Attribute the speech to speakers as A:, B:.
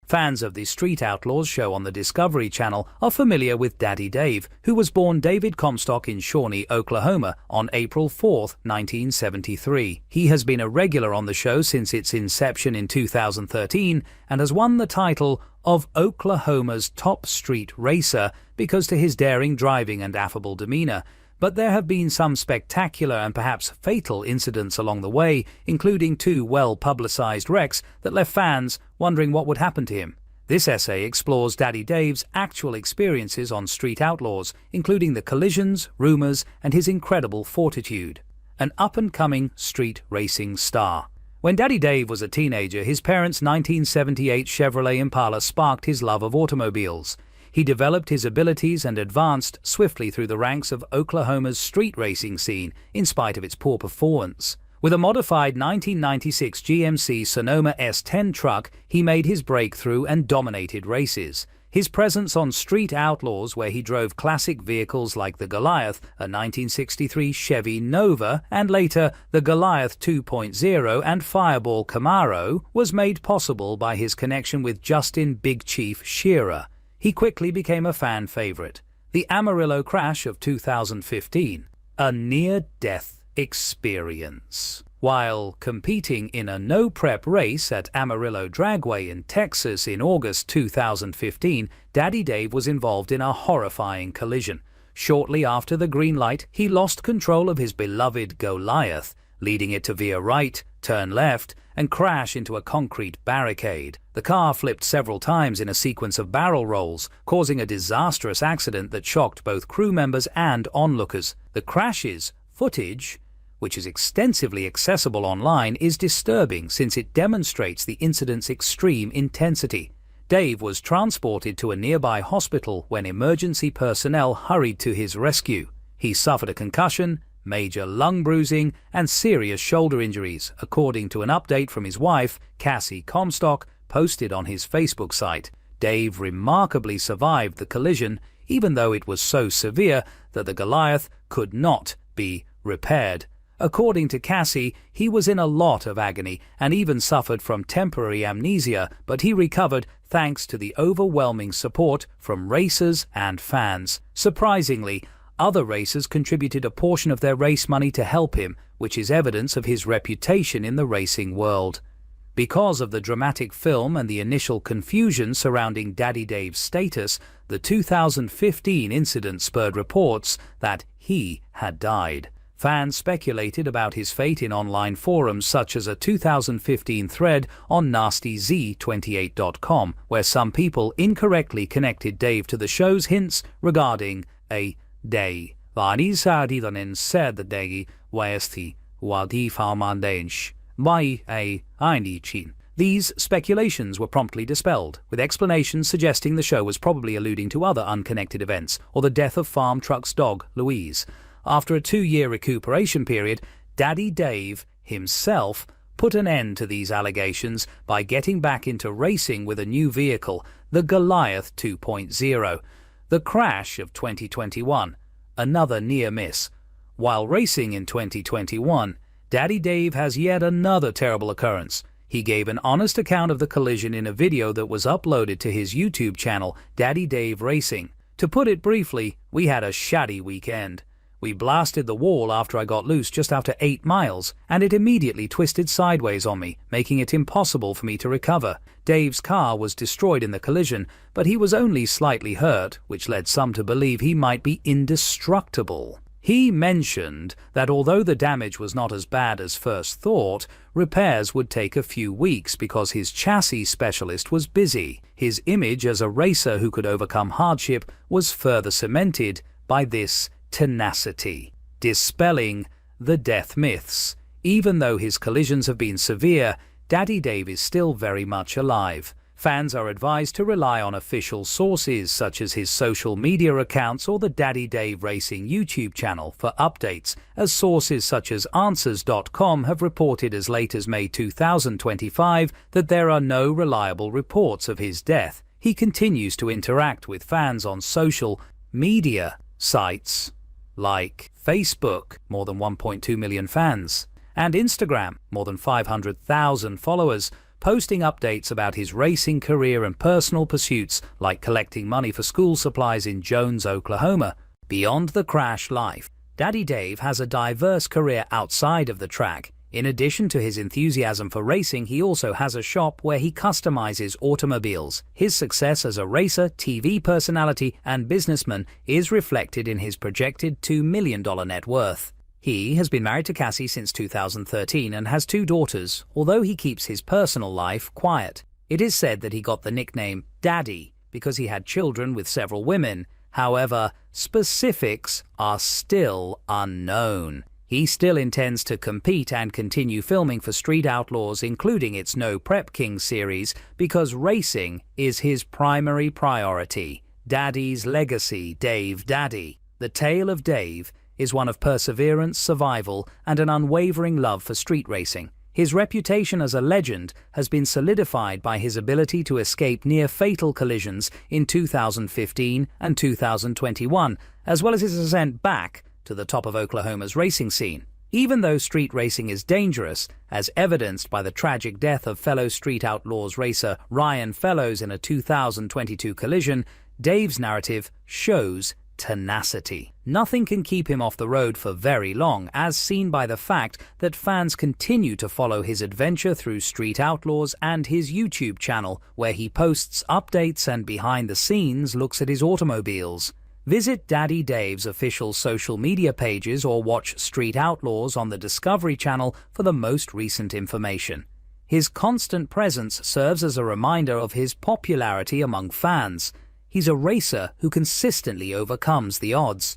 A: Fans of the Street Outlaws show on the Discovery Channel are familiar with Daddy Dave, who was born David Comstock in Shawnee, Oklahoma on April 4, 1973. He has been a regular on the show since its inception in 2013 and has won the title of Oklahoma's top street racer because to his daring driving and affable demeanor. But there have been some spectacular and perhaps fatal incidents along the way, including 2 well-publicized wrecks that left fans wondering what would happen to him. This essay explores Daddy Dave's actual experiences on Street Outlaws, including the collisions, rumors, and his incredible fortitude. An up-and-coming street racing star. When Daddy Dave was a teenager, his parents' 1978 Chevrolet Impala sparked his love of automobiles. He developed his abilities and advanced swiftly through the ranks of Oklahoma's street racing scene, in spite of its poor performance. With a modified 1996 GMC Sonoma S10 truck, he made his breakthrough and dominated races. His presence on Street Outlaws, where he drove classic vehicles like the Goliath, a 1963 Chevy Nova, and later the Goliath 2.0 and Fireball Camaro, was made possible by his connection with Justin Big Chief Shearer. He quickly became a fan favorite. The Amarillo Crash of 2015, a near-death experience. While competing in a no-prep race at Amarillo Dragway in Texas in August 2015, Daddy Dave was involved in a horrifying collision. Shortly after the green light, he lost control of his beloved Goliath, leading it to veer right, turn left, and crash into a concrete barricade. The car flipped several times in a sequence of barrel rolls, causing a disastrous accident that shocked both crew members and onlookers. The crash's footage, which is extensively accessible online, is disturbing since it demonstrates the incident's extreme intensity. Dave was transported to a nearby hospital when emergency personnel hurried to his rescue. He suffered a concussion, major lung bruising, and serious shoulder injuries, according to an update from his wife, Cassie Comstock, posted on his Facebook site. Dave remarkably survived the collision, even though it was so severe that the Goliath could not be repaired. According to Cassie, he was in a lot of agony and even suffered from temporary amnesia, but he recovered thanks to the overwhelming support from racers and fans. Surprisingly, other racers contributed a portion of their race money to help him, which is evidence of his reputation in the racing world. Because of the dramatic film and the initial confusion surrounding Daddy Dave's status, the 2015 incident spurred reports that he had died. Fans speculated about his fate in online forums such as a 2015 thread on NastyZ28.com, where some people incorrectly connected Dave to the show's hints regarding a day. Varisa said the day Westi Wadi Farmandensh by a Chin. These speculations were promptly dispelled, with explanations suggesting the show was probably alluding to other unconnected events or the death of farm truck's dog, Louise. After a 2-year recuperation period, Daddy Dave himself put an end to these allegations by getting back into racing with a new vehicle, the Goliath 2.0. The crash of 2021, another near miss. While racing in 2021, Daddy Dave has yet another terrible occurrence. He gave an honest account of the collision in a video that was uploaded to his YouTube channel, Daddy Dave Racing. To put it briefly, we had a shoddy weekend. We blasted the wall after I got loose just after 8 miles, and it immediately twisted sideways on me, making it impossible for me to recover. Dave's car was destroyed in the collision, but he was only slightly hurt, which led some to believe he might be indestructible. He mentioned that although the damage was not as bad as first thought, repairs would take a few weeks because his chassis specialist was busy. His image as a racer who could overcome hardship was further cemented by this tenacity, dispelling the death myths. Even though his collisions have been severe, Daddy Dave is still very much alive. Fans are advised to rely on official sources such as his social media accounts or the Daddy Dave Racing YouTube channel for updates, as sources such as Answers.com have reported as late as May 2025 that there are no reliable reports of his death. He continues to interact with fans on social media sites like Facebook, more than 1.2 million fans, and Instagram, more than 500,000 followers. posting updates about his racing career and personal pursuits like collecting money for school supplies in Jones, Oklahoma. Beyond the crash life, Daddy Dave has a diverse career outside of the track. In addition to his enthusiasm for racing, he also has a shop where he customizes automobiles. His success as a racer, TV personality, and businessman is reflected in his projected $2 million net worth. He has been married to Cassie since 2013 and has 2 daughters, although he keeps his personal life quiet. It is said that he got the nickname Daddy because he had children with several women. However, specifics are still unknown. He still intends to compete and continue filming for Street Outlaws, including its No Prep King series, because racing is his primary priority. Daddy's legacy, Dave Daddy. The tale of Dave is one of perseverance, survival, and an unwavering love for street racing. His reputation as a legend has been solidified by his ability to escape near-fatal collisions in 2015 and 2021, as well as his ascent back to the top of Oklahoma's racing scene. Even though street racing is dangerous, as evidenced by the tragic death of fellow Street Outlaws racer Ryan Fellows in a 2022 collision, Dave's narrative shows tenacity. Nothing can keep him off the road for very long, as seen by the fact that fans continue to follow his adventure through Street Outlaws and his YouTube channel, where he posts updates and behind-the-scenes looks at his automobiles. Visit Daddy Dave's official social media pages or watch Street Outlaws on the Discovery Channel for the most recent information. His constant presence serves as a reminder of his popularity among fans. He's a racer who consistently overcomes the odds.